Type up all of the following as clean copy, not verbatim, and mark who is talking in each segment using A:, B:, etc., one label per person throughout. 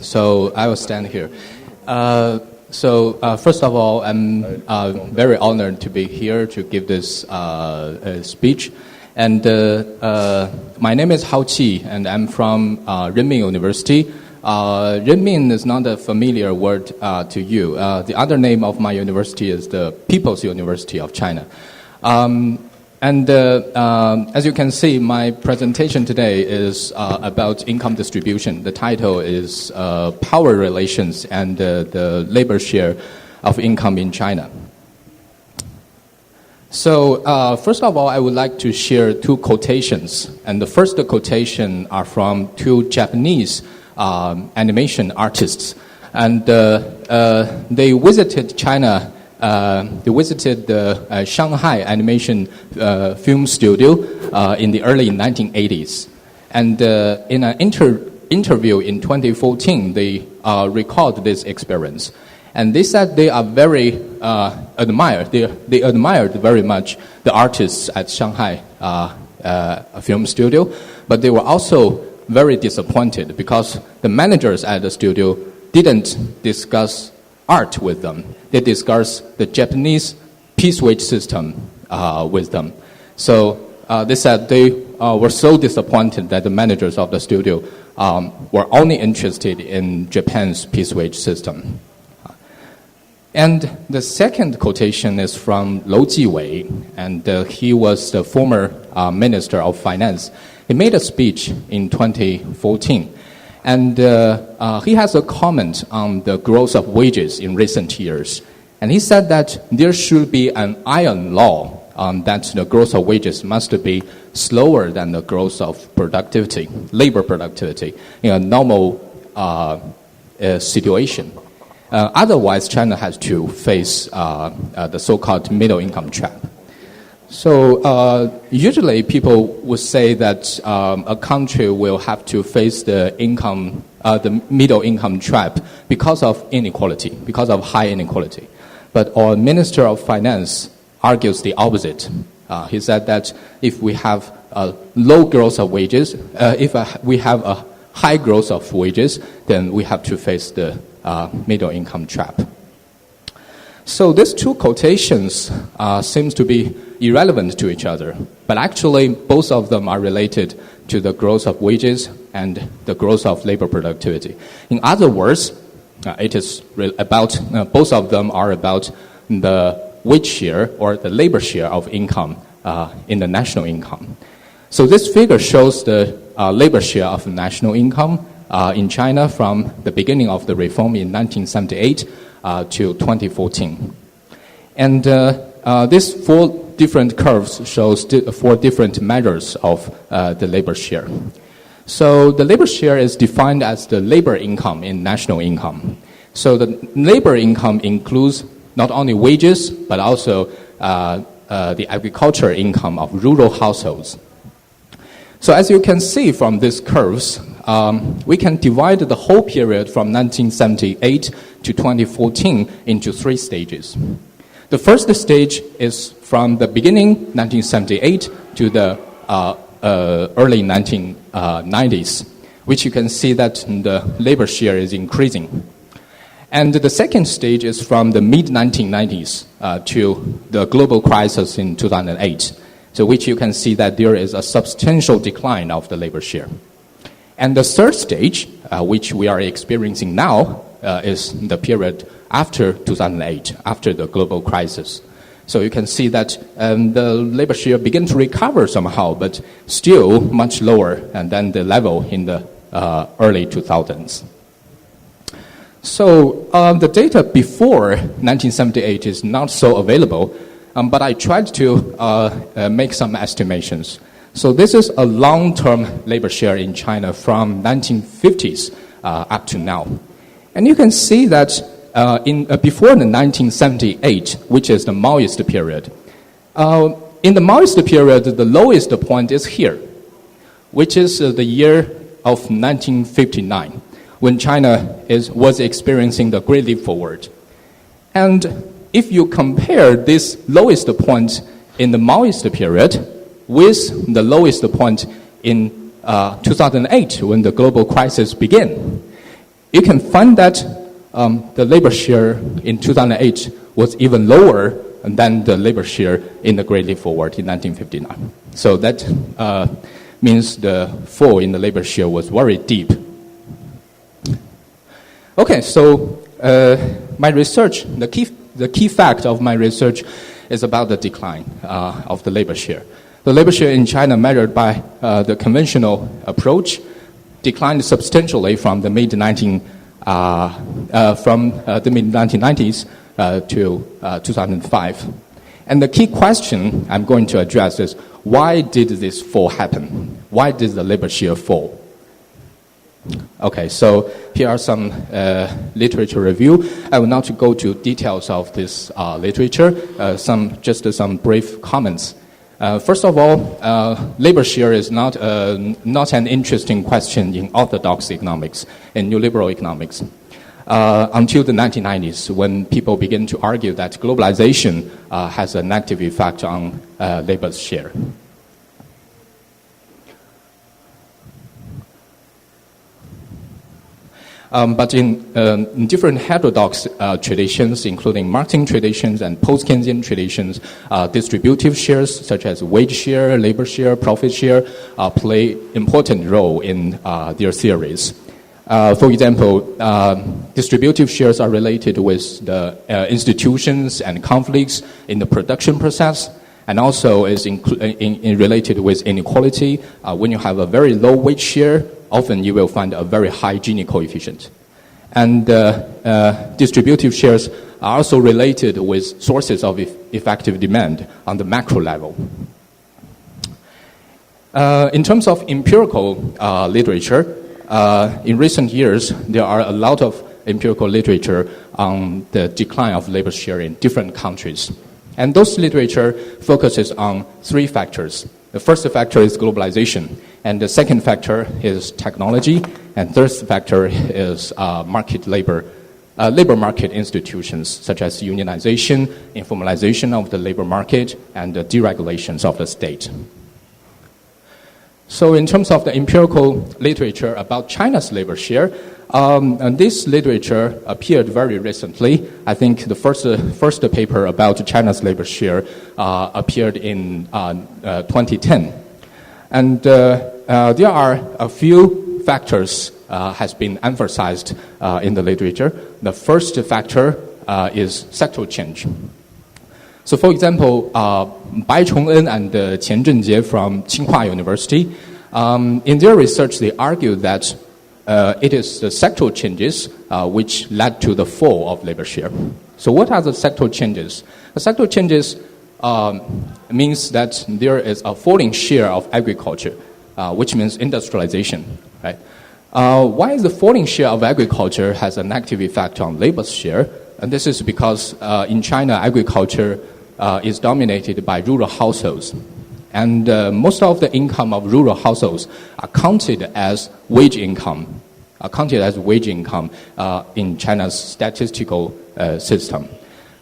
A: So I will stand here. First of all, I'm very honored to be here to give this speech. And my name is Hao Qi, and I'm from Renmin University. Renmin is not a familiar word to you. The other name of my university is the People's University of China. As you can see, my presentation today is about income distribution. The title is Power Relations and the Labor Share of Income in China. So first of all, I would like to share two quotations. And the first quotation are from two Japanese animation artists. And they visited China. They visited the Shanghai animation film studio in the early 1980s. And in an interview in 2014, they recalled this experience. And they said they are very admired. They admired very much the artists at Shanghai film studio, but they were also very disappointed because the managers at the studio didn't discuss art with them. They discussed the Japanese piece wage system with them. So they said they were so disappointed that the managers of the studio were only interested in Japan's piece wage system. And the second quotation is from Lou Jiwei, and he was the former Minister of Finance. He made a speech in 2014. And he has a comment on the growth of wages in recent years. And he said that there should be an iron law that the growth of wages must be slower than the growth of productivity, labor productivity, in a normal situation. Otherwise, China has to face the so-called middle income trap. So usually people would say that a country will have to face the middle income trap because of inequality, because of high inequality. But our Minister of Finance argues the opposite. He said that if we have a low growth of wages, if we have a high growth of wages, then we have to face the middle income trap. So these two quotations seems to be irrelevant to each other, but actually both of them are related to the growth of wages and the growth of labor productivity. In other words, it is about both of them are about the wage share or the labor share of income in the national income. So this figure shows the labor share of national income in China from the beginning of the reform in 1978 to 2014. And these four different curves shows four different measures of the labor share. So the labor share is defined as the labor income in national income. So the labor income includes not only wages, but also the agricultural income of rural households. So as you can see from these curves, we can divide the whole period from 1978 to 2014 into three stages. The first stage is from the beginning, 1978, to the early 1990s, which you can see that the labor share is increasing. And the second stage is from the mid-1990s to the global crisis in 2008, so which you can see that there is a substantial decline of the labor share. And the third stage, which we are experiencing now, is the period after 2008, after the global crisis. So you can see that the labor share began to recover somehow, but still much lower than the level in the early 2000s. So the data before 1978 is not so available, but I tried to make some estimations. So this is a long-term labor share in China from 1950s up to now. And you can see that before the 1978, which is the Maoist period, in the Maoist period, the lowest point is here, which is the year of 1959, when China was experiencing the Great Leap Forward. And if you compare this lowest point in the Maoist period with the lowest point in 2008, when the global crisis began, you can find that the labor share in 2008 was even lower than the labor share in the Great Leap Forward in 1959. So that means the fall in the labor share was very deep. Okay, so my research, the key fact of my research is about the decline of the labor share. The labor share in China, measured by the conventional approach, declined substantially from the mid-1990s to 2005. And the key question I'm going to address is, why did this fall happen? Why did the labor share fall? Okay, so here are some literature review. I will not go to details of this literature, some brief comments. First of all, labor share is not an interesting question in orthodox economics, in neoliberal economics, until the 1990s, when people begin to argue that globalization has a negative effect on labor share. But in different heterodox traditions, including Marxist traditions and post-Keynesian traditions, distributive shares such as wage share, labor share, profit share play important role in their theories. For example, distributive shares are related with the institutions and conflicts in the production process, and also is related with inequality. When you have a very low wage share, often you will find a very high Gini coefficient. And distributive shares are also related with sources of effective demand on the macro level. In terms of empirical literature, in recent years, there are a lot of empirical literature on the decline of labor share in different countries. And those literature focuses on three factors. The first factor is globalization, and the second factor is technology, and third factor is labor market institutions, such as unionization, informalization of the labor market, and the deregulations of the state. So in terms of the empirical literature about China's labor share, and this literature appeared very recently. I think the first paper about China's labor share appeared in 2010. And there are a few factors has been emphasized in the literature. The first factor is sectoral change. So for example, Bai Chongen and Qian Zhenjie from Tsinghua University, in their research they argue that it is the sectoral changes which led to the fall of labor share. So what are the sectoral changes? The sectoral changes means that there is a falling share of agriculture, which means industrialization, right? Why is the falling share of agriculture has a negative effect on labor share? And this is because in China, agriculture is dominated by rural households. And most of the income of rural households are counted as wage income, in China's statistical system.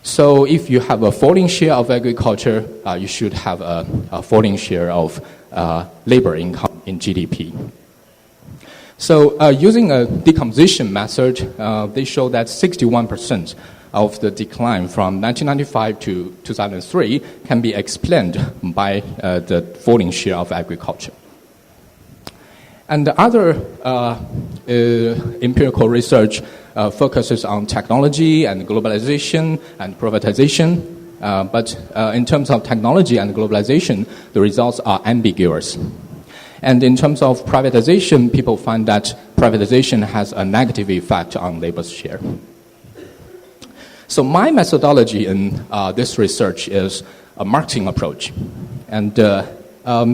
A: So if you have a falling share of agriculture, you should have a falling share of labor income in GDP. So using a decomposition method, they show that 61% of the decline from 1995 to 2003 can be explained by the falling share of agriculture. And the other empirical research focuses on technology and globalization and privatization. But in terms of technology and globalization, the results are ambiguous. And in terms of privatization, people find that privatization has a negative effect on labor share. So my methodology in this research is a marketing approach. And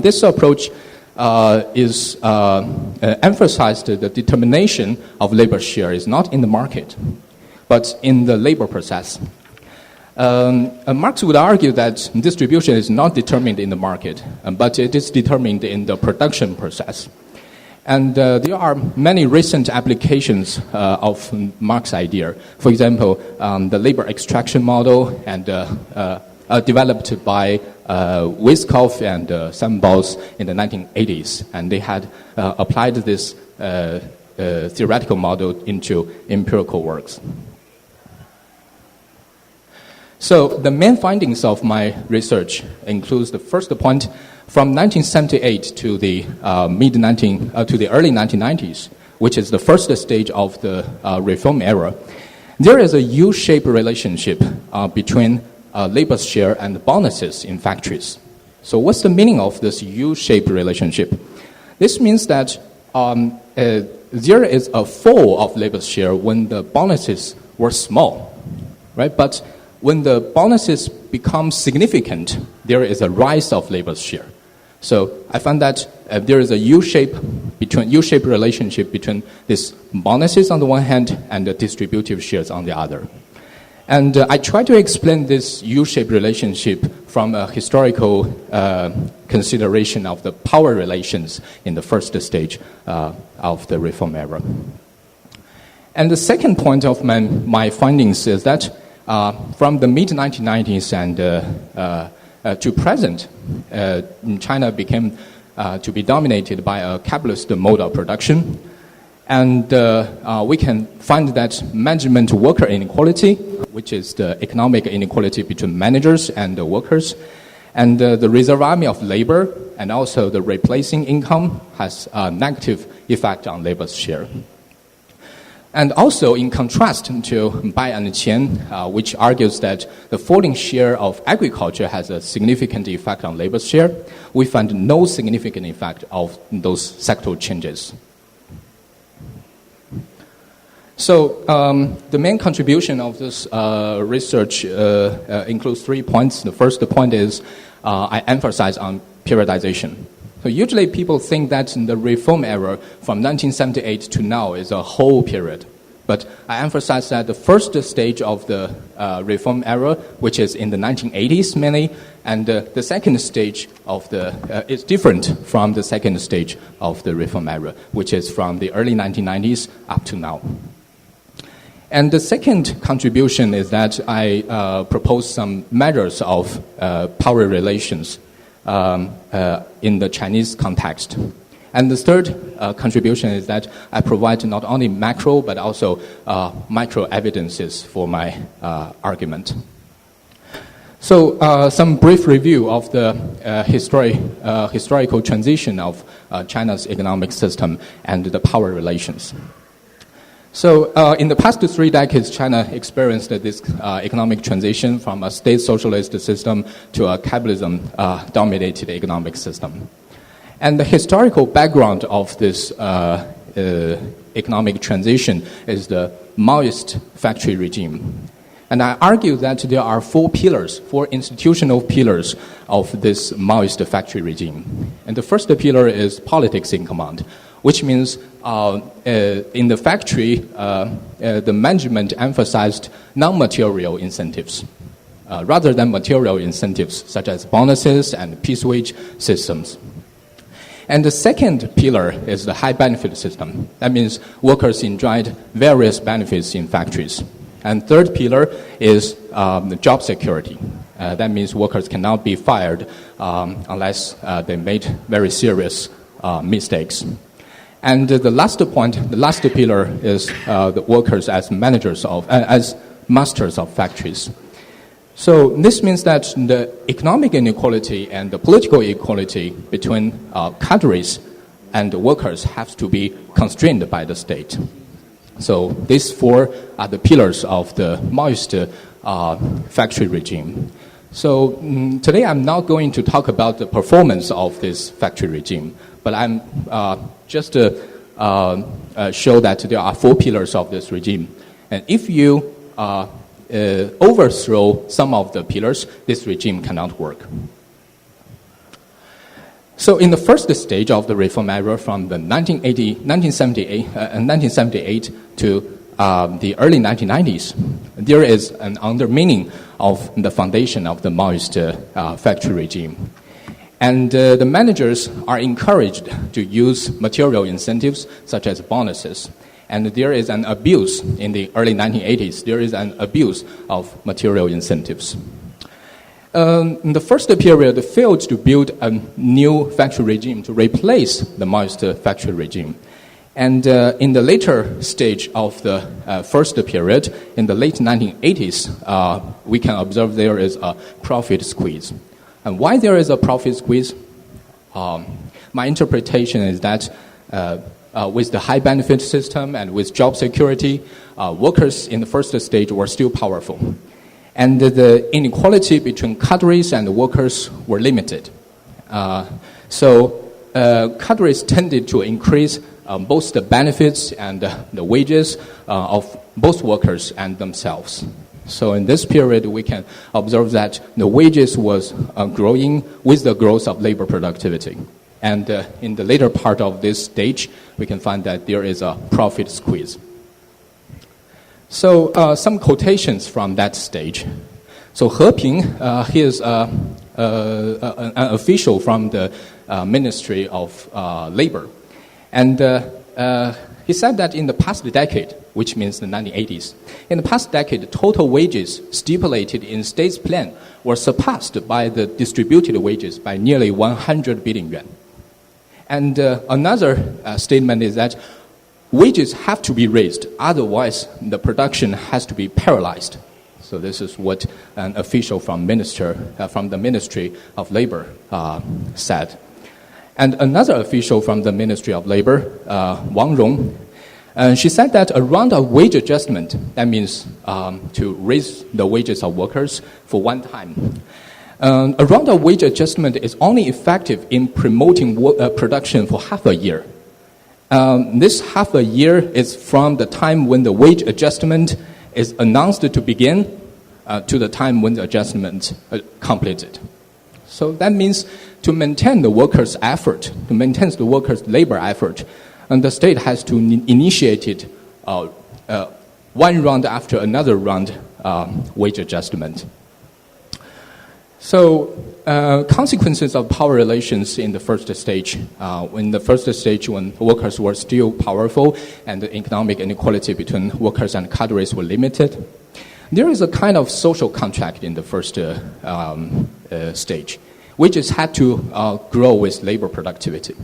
A: this approach is emphasized the determination of labor share is not in the market, but in the labor process. Marx would argue that distribution is not determined in the market, but it is determined in the production process. And there are many recent applications of Marx's idea. For example, the labor extraction model and developed by Wyckoff and Sambos in the 1980s, and they had applied this theoretical model into empirical works. So the main findings of my research includes the first point: from 1978 to the to the early 1990s, which is the first stage of the reform era, there is a U-shaped relationship between labor share and bonuses in factories. So what's the meaning of this U-shaped relationship? This means that there is a fall of labor share when the bonuses were small, right? But when the bonuses become significant, there is a rise of labor share. So I found that there is a U-shaped relationship between these bonuses on the one hand and the distributive shares on the other. And I try to explain this U-shaped relationship from a historical consideration of the power relations in the first stage of the reform era. And the second point of my findings is that from the mid-1990s and to present, China became to be dominated by a capitalist mode of production. And we can find that management-worker inequality, which is the economic inequality between managers and the workers, and the reserve army of labor, and also the replacing income has a negative effect on labor's share. And also, in contrast to Bai and Qian, which argues that the falling share of agriculture has a significant effect on labor share, we find no significant effect of those sectoral changes. So the main contribution of this research includes 3 points. The first point is I emphasize on periodization. So usually people think that the reform era from 1978 to now is a whole period. But I emphasize that the first stage of the reform era, which is in the 1980s mainly, and the second stage of is different from the second stage of the reform era, which is from the early 1990s up to now. And the second contribution is that I propose some measures of power relations in the Chinese context. And the third contribution is that I provide not only macro but also micro evidences for my argument. So some brief review of the historical transition of China's economic system and the power relations. So in the past 3 decades, China experienced this economic transition from a state socialist system to a capitalism-dominated economic system. And the historical background of this economic transition is the Maoist factory regime. And I argue that there are 4 institutional pillars of this Maoist factory regime. And the first pillar is politics in command, which means in the factory, the management emphasized non-material incentives rather than material incentives such as bonuses and piece wage systems. And the second pillar is the high benefit system. That means workers enjoyed various benefits in factories. And third pillar is the job security. That means workers cannot be fired unless they made very serious mistakes. And the last point, the last pillar is the workers as as masters of factories. So this means that the economic inequality and the political equality between cadres and workers have to be constrained by the state. So these 4 are the pillars of the Maoist factory regime. So today I'm not going to talk about the performance of this factory regime, but I'm just to show that there are 4 pillars of this regime. And if you overthrow some of the pillars, this regime cannot work. So in the first stage of the reform era, from the 1978 to the early 1990s, there is an undermining of the foundation of the Maoist factory regime. And the managers are encouraged to use material incentives such as bonuses. And there is an abuse in the early 1980s. There is an abuse of material incentives. In the first period, failed to build a new factory regime to replace the Maoist factory regime. And in the later stage of the first period, in the late 1980s, we can observe there is a profit squeeze. And why there is a profit squeeze? My interpretation is that with the high benefit system and with job security, workers in the first stage were still powerful. And the inequality between cadres and workers were limited. So cadres tended to increase both the benefits and the wages of both workers and themselves. So in this period, we can observe that the wages was growing with the growth of labor productivity. And in the later part of this stage, we can find that there is a profit squeeze. So some quotations from that stage. So He Ping, he is an official from the Ministry of Labor. And he said that in the past decade, which means the 1980s, in the past decade, total wages stipulated in state's plan were surpassed by the distributed wages by nearly 100 billion yuan. And another statement is that wages have to be raised, otherwise the production has to be paralyzed. So this is what an official from the Ministry of Labor said. And another official from the Ministry of Labor, Wang Rong, she said that a round of wage adjustment, that means to raise the wages of workers for one time. A round of wage adjustment is only effective in promoting production for half a year. This half a year is from the time when the wage adjustment is announced to begin to the time when the adjustment completed. So that means to maintain the workers' effort, to maintain the workers' labor effort, and the state has to initiate it one round after another round wage adjustment. So consequences of power relations in the first stage, when workers were still powerful and the economic inequality between workers and cadres were limited, there is a kind of social contract in the first stage. Wages had to grow with labor productivity.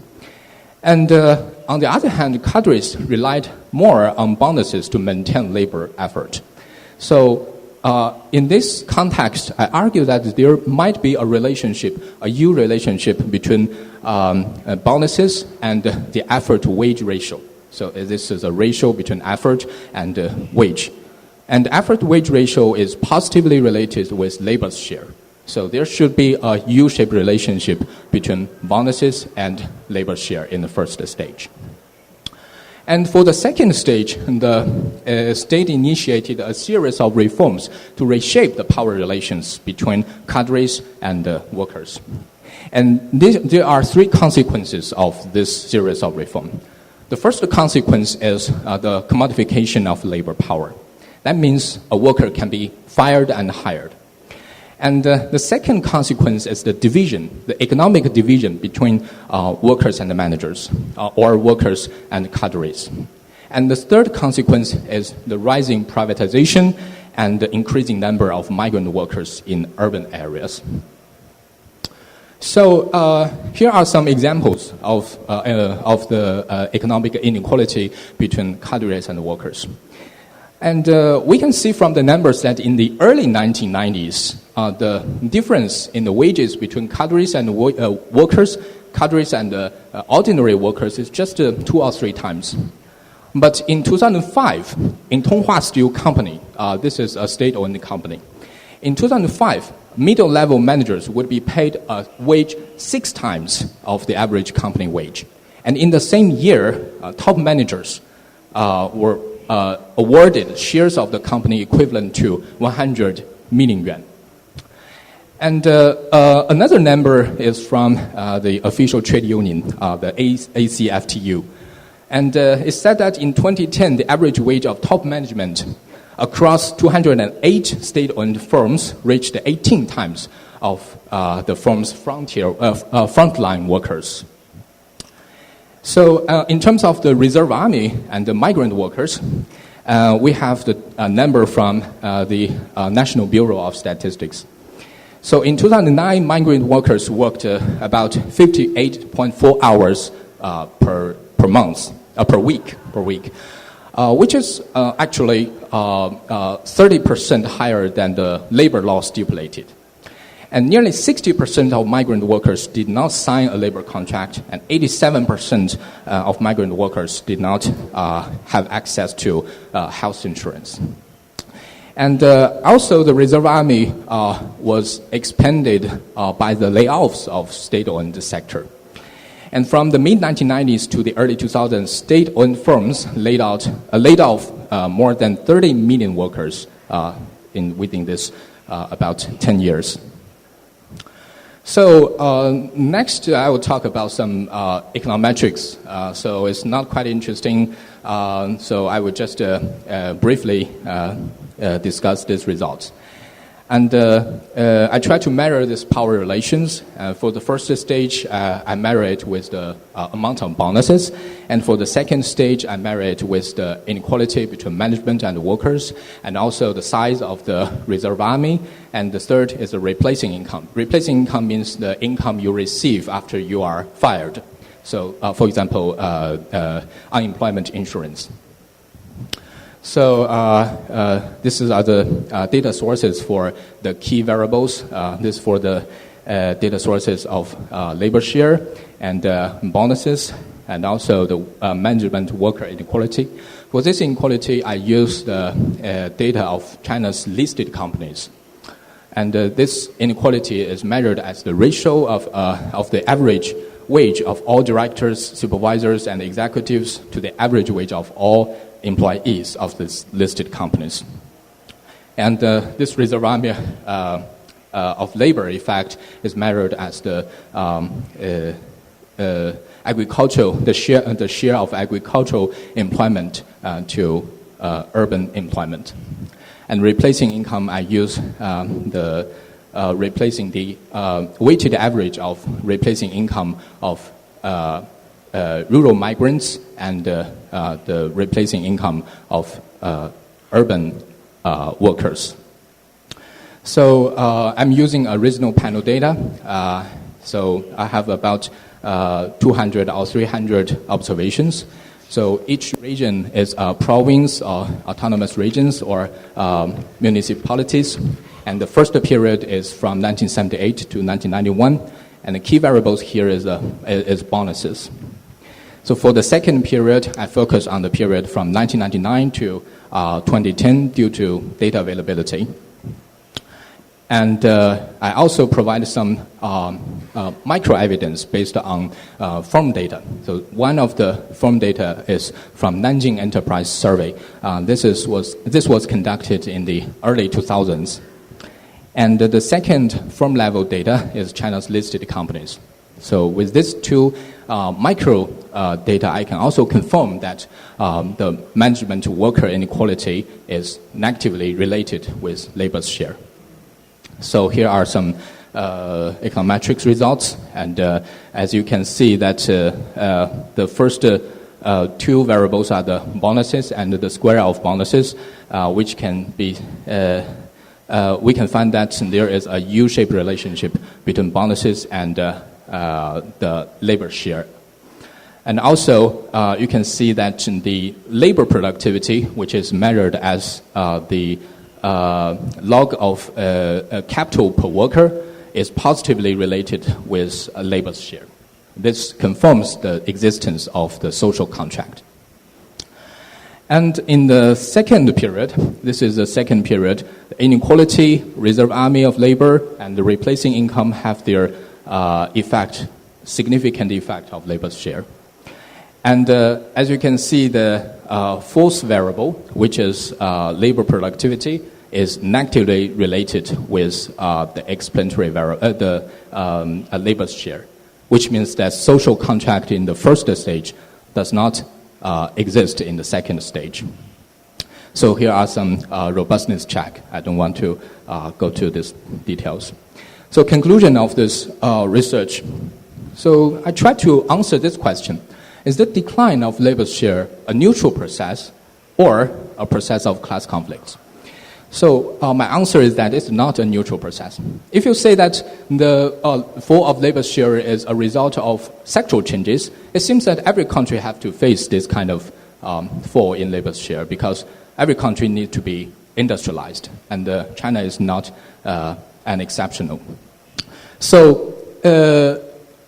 A: And on the other hand, cadres relied more on bonuses to maintain labor effort. So in this context, I argue that there might be a relationship, a U relationship between bonuses and the effort-wage ratio. So this is a ratio between effort and wage. And effort-wage ratio is positively related with labor's share. So there should be a U-shaped relationship between bonuses and labor share in the first stage. And for the second stage, the state initiated a series of reforms to reshape the power relations between cadres and workers. And there are three consequences of this series of reform. The first consequence is the commodification of labor power. That means a worker can be fired and hired. And the second consequence is the division, the economic division between workers and the managers, or workers and cadres. And the third consequence is the rising privatization and the increasing number of migrant workers in urban areas. So here are some examples of the economic inequality between cadres and workers. And we can see from the numbers that in the early 1990s, the difference in the wages between cadres and workers, cadres and ordinary workers is just 2 or 3 times. But in 2005, in Tonghua Steel Company, this is a state-owned company. In 2005, middle-level managers would be paid a wage 6 times of the average company wage. And in the same year, top managers were awarded shares of the company equivalent to 100 million yuan. And another number is from the official trade union, the ACFTU. And it said that in 2010, the average wage of top management across 208 state-owned firms reached 18 times of the firm's frontline workers. So in terms of the reserve army and the migrant workers, we have the number from the National Bureau of Statistics. So in 2009, migrant workers worked about 58.4 hours per week, which is actually 30% higher than the labor law stipulated. And nearly 60% of migrant workers did not sign a labor contract, and 87% of migrant workers did not have access to health insurance. And also the Reserve Army was expanded by the layoffs of state-owned sector. And from the mid-1990s to the early 2000s, state-owned firms laid off more than 30 million workers within this about 10 years. So next, I will talk about some econometrics. So it's not quite interesting. So I will just briefly discuss these results. And I try to measure these power relations. For the first stage, I measure it with the amount of bonuses. And for the second stage, I measure it with the inequality between management and workers, and also the size of the reserve army. And the third is the replacing income. Replacing income means the income you receive after you are fired. So, for example, unemployment insurance. So this is the data sources for the key variables. This for the data sources of labor share and bonuses, and also the management worker inequality. For this inequality, I use the data of China's listed companies. And this inequality is measured as the ratio of the average wage of all directors, supervisors, and executives to the average wage of all employees of these listed companies. And this reserve army of labor effect is measured as the agricultural, the share of agricultural employment to urban employment. And replacing income, I use replacing the weighted average of replacing income of rural migrants and the replacing income of urban workers. So I'm using a regional panel data. So I have about 200 or 300 observations. So each region is a province or autonomous regions or municipalities. And the first period is from 1978 to 1991. And the key variables here is bonuses. So for the second period, I focus on the period from 1999 to 2010 due to data availability. And I also provide some micro evidence based on firm data. So one of the firm data is from Nanjing Enterprise Survey. This was conducted in the early 2000s. And the second firm level data is China's listed companies. So with these two micro data, I can also confirm that the management worker inequality is negatively related with labor's share. So here are some econometrics results, and as you can see that the first two variables are the bonuses and the square of bonuses, which can be we can find that there is a U-shaped relationship between bonuses and the labor share. And also, you can see that the labor productivity, which is measured as the log of capital per worker, is positively related with labor's share. This confirms the existence of the social contract. And in the second period, this is the second period, the inequality, reserve army of labor, and the replacing income have their significant effect of labor's share. And as you can see, the fourth variable, which is labor productivity, is negatively related with the explanatory variable, the labor's share, which means that social contract in the first stage does not exist in the second stage. So here are some robustness check. I don't want to go to these details. So conclusion of this research. So I tried to answer this question. Is the decline of labor share a neutral process or a process of class conflicts? So my answer is that it's not a neutral process. If you say that the fall of labor share is a result of sectoral changes, it seems that every country have to face this kind of fall in labor share because every country needs to be industrialized, and China is not an exceptional. So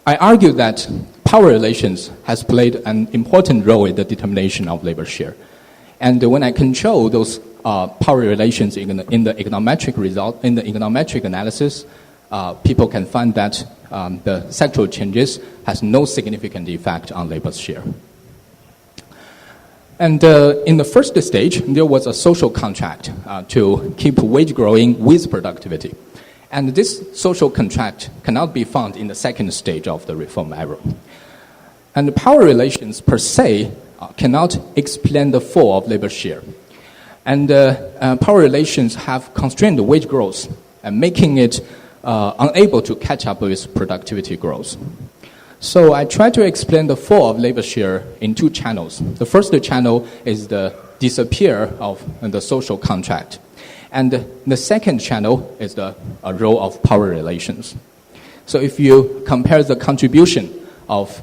A: I argue that power relations has played an important role in the determination of labor share. And when I control those power relations in the econometric result, in the econometric analysis, people can find that the sectoral changes has no significant effect on labor share. And in the first stage, there was a social contract to keep wage growing with productivity. And this social contract cannot be found in the second stage of the reform era. And the power relations per se cannot explain the fall of labor share. And power relations have constrained the wage growth and making it unable to catch up with productivity growth. So I try to explain the fall of labor share in two channels. The first channel is the disappear of the social contract. And the second channel is the role of power relations. So if you compare the contribution of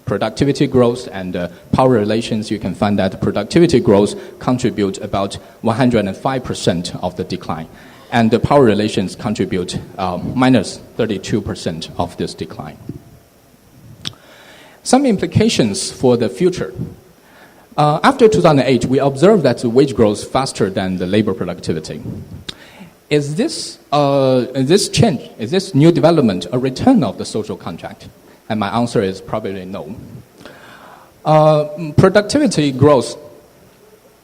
A: productivity growth and power relations, you can find that productivity growth contribute about 105% of the decline. And the power relations contribute minus 32% of this decline. Some implications for the future. After 2008, we observed that the wage grows faster than the labor productivity. Is this change, is this new development a return of the social contract? And my answer is probably no. Productivity growth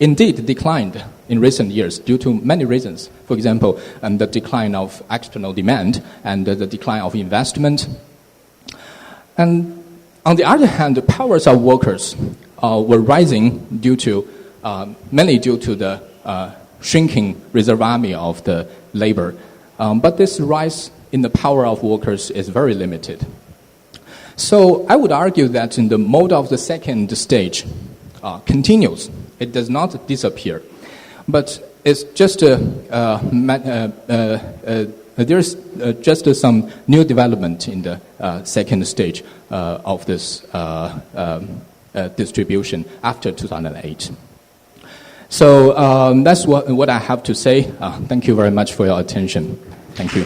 A: indeed declined in recent years due to many reasons. For example, the decline of external demand and the decline of investment. And on the other hand, the powers of workers were rising mainly due to the shrinking reserve army of the labor. But this rise in the power of workers is very limited. So I would argue that in the mode of the second stage continues. It does not disappear. But it's just there's just some new development in the second stage of this distribution after 2008. So that's what I have to say. Thank you very much for your attention. Thank you.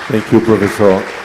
B: Thank you, Professor.